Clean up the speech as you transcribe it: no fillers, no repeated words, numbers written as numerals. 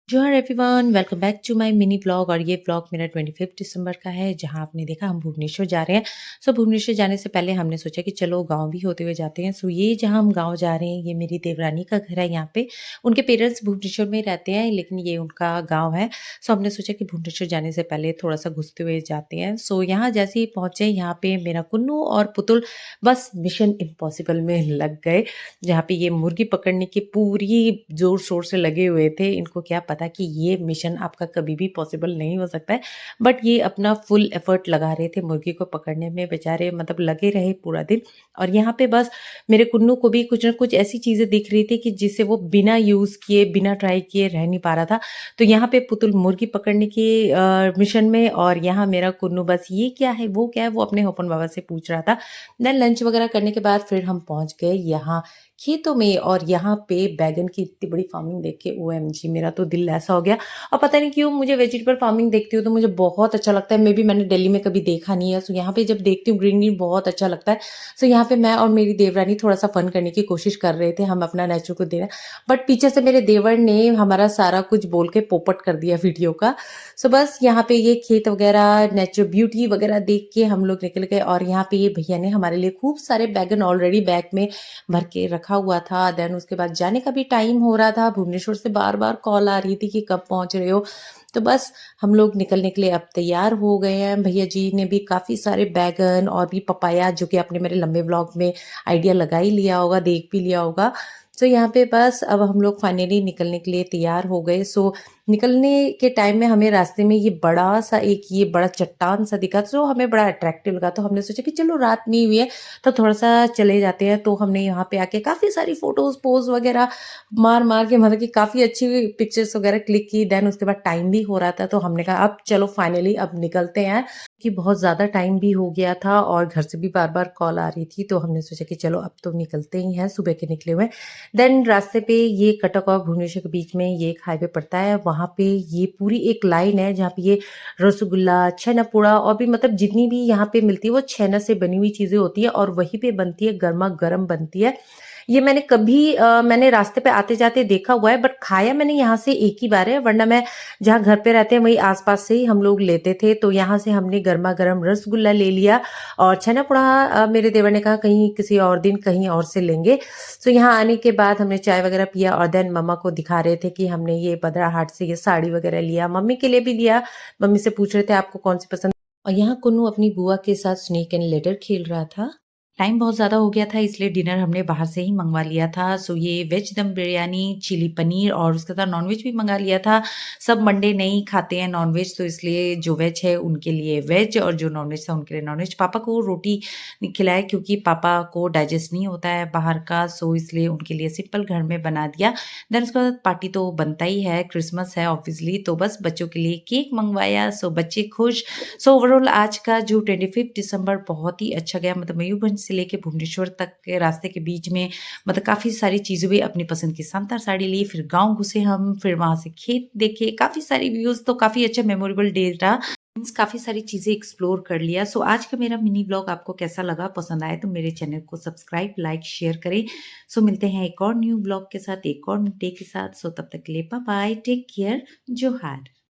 जोहार everyone, welcome back to my mini vlog. और ये व्लॉग मेरा 25 दिसंबर का है, जहां आपने देखा हम भुवनेश्वर जा रहे हैं। सो भुवनेश्वर जाने से पहले हमने सोचा कि चलो गांव भी होते हुए जाते हैं। सो ये जहां हम गांव जा रहे हैं, ये मेरी देवरानी का घर है। यहाँ पे उनके पेरेंट्स भुवनेश्वर में रहते हैं, लेकिन ये उनका गाँव है। सो हमने सोचा कि भुवनेश्वर जाने से पहले थोड़ा सा घुसते हुए जाते हैं। सो यहाँ जैसे ही पहुंचे, यहाँ पे मेरा कुन्नू और पुतुल बस मिशन इम्पॉसिबल में लग गए, जहाँ पे ये मुर्गी पकड़ने की पूरी जोर शोर से लगे हुए थे। इनको क्या पता कि ये मिशन आपका कभी भी पॉसिबल नहीं हो सकता है, बट ये अपना फुल एफर्ट लगा रहे थे मुर्गी को पकड़ने में। बेचारे मतलब लगे रहे पूरा दिन। और यहाँ पे बस मेरे कुन्नू को भी कुछ ना कुछ ऐसी चीजें दिख रही थी कि जिससे वो बिना यूज किए, बिना ट्राई किए रह नहीं पा रहा था। तो यहाँ पे पुतुल मुर्गी पकड़ने के मिशन में, और यहाँ मेरा कुन्नू बस ये क्या है वो क्या है वो अपने होपन बाबा से पूछ रहा था। देन लंच वगैरह करने के बाद फिर हम पहुंच गए यहाँ खेतों में। और यहाँ पे बैगन की इतनी बड़ी फार्मिंग देख के ओएमजी, मेरा तो दिल ऐसा हो गया। और पता नहीं क्यों मुझे वेजिटेबल फार्मिंग देखती हूँ तो मुझे बहुत अच्छा लगता है। मे बी मैंने दिल्ली में कभी देखा नहीं है। सो यहाँ पे जब देखती हूँ ग्रीन ग्रीन बहुत अच्छा लगता है। सो यहाँ पे मैं और मेरी देवरानी थोड़ा सा फन करने की कोशिश कर रहे थे, हम अपना नेचर को दे रहे, बट पीछे से मेरे देवर ने हमारा सारा कुछ बोल के पोपट कर दिया वीडियो का। सो बस यहाँ पे ये खेत वगैरह, नेचर ब्यूटी वगैरह देख के हम लोग निकल गए। और यहाँ पे ये भैया ने हमारे लिए खूब सारे बैगन ऑलरेडी बैग में भर के रखा हुआ था। देन उसके बाद जाने का भी टाइम हो रहा था। भुवनेश्वर से बार बार कॉल आ रही थी कि कब पहुंच रहे हो। तो बस हम लोग निकलने के लिए अब तैयार हो गए हैं। भैया जी ने भी काफ़ी सारे बैगन और भी पपाया, जो कि आपने मेरे लंबे व्लॉग में आइडिया लगा ही लिया होगा, देख भी लिया होगा। तो यहाँ पे बस अब हम लोग फाइनली निकलने के लिए तैयार हो गए। सो निकलने के टाइम में हमें रास्ते में ये बड़ा चट्टान सा दिखा, तो हमें बड़ा अट्रैक्टिव लगा। तो हमने सोचा कि चलो रात नहीं हुई है तो थोड़ा सा चले जाते हैं। तो हमने यहाँ पे आके काफ़ी सारी फोटोज पोज वगैरह मार मार के, मतलब कि काफ़ी अच्छी पिक्चर्स वगैरह क्लिक की। देन उसके बाद टाइम भी हो रहा था, तो हमने कहा अब चलो फाइनली अब निकलते हैं, कि बहुत ज़्यादा टाइम भी हो गया था और घर से भी बार बार कॉल आ रही थी। तो हमने सोचा कि चलो अब तो निकलते ही हैं, सुबह के निकले हुए। देन रास्ते पे ये कटक और भुवनेश्वर के बीच में ये एक हाईवे पड़ता है। वहाँ पे ये पूरी एक लाइन है जहाँ पे ये रसगुल्ला, छेना पोड़ा और भी मतलब जितनी भी यहाँ पे मिलती है वो छेना से बनी हुई चीज़ें होती है, और वहीं पे बनती है, गर्मा गर्म बनती है। ये मैंने कभी मैंने रास्ते पे आते-जाते देखा हुआ है, बट खाया मैंने यहाँ से एक ही बार है, वरना मैं जहाँ घर पे रहते हैं वहीं आस-पास से ही हम लोग लेते थे। तो यहाँ से हमने गरमा-गरम रसगुल्ला ले लिया, और छेना पोड़ा मेरे देवर ने कहा कहीं किसी और दिन कहीं और से लेंगे। तो यहाँ आने के बाद हमने चाय वगैरह पिया, और देन मम्मा को दिखा रहे थे कि हमने ये बद्रा हाट से ये साड़ी वगैरह लिया, मम्मी के लिए भी लिया। मम्मी से पूछ रहे थे आपको कौन-सी पसंद। और यहाँ कुन्नू अपनी बुआ के साथ स्नेक एंड लैडर खेल रहा था। टाइम बहुत ज़्यादा हो गया था, इसलिए डिनर हमने बाहर से ही मँगवा लिया था। सो ये वेज दम बिरयानी, चिली पनीर और उसके साथ नॉन-वेज भी मँगा लिया था। सब मंडे नहीं खाते हैं नॉन-वेज, तो इसलिए जो वेज है उनके लिए वेज और जो नॉन-वेज था उनके लिए नॉन-वेज। पापा को रोटी खिलाया क्योंकि पापा को डाइजेस्ट नहीं होता है बाहर का, सो इसलिए उनके लिए सिंपल घर में बना दिया। देन उसके बाद पार्टी तो बनता ही है, क्रिसमस है ऑब्वियसली, तो बस बच्चों के लिए केक मँगवाया, सो बच्चे खुश। सो ओवरऑल आज का जो 25 दिसंबर बहुत ही अच्छा गया। मतलब मयूरभंज से लेके भुवनेश्वर तक के रास्ते के बीच में मतलब काफ़ी सारी चीज़ें हुई। अपनी पसंद की सांतार साड़ी ली, फिर गाँव घुसे हम, फिर वहाँ से खेत देखे, काफ़ी सारी व्यूज़, तो काफ़ी अच्छा मेमोरेबल डे रहा। मीन्स काफ़ी सारी चीज़ें एक्सप्लोर कर लिया। सो आज का मेरा मिनी व्लॉग आपको कैसा लगा? पसंद आए तो मेरे चैनल को सब्सक्राइब, लाइक, शेयर करें। सो मिलते हैं एक और न्यू व्लॉग के साथ, एक और डे के साथ। सो तब तक के लिए बाय बाय, टेक केयर, जोहार।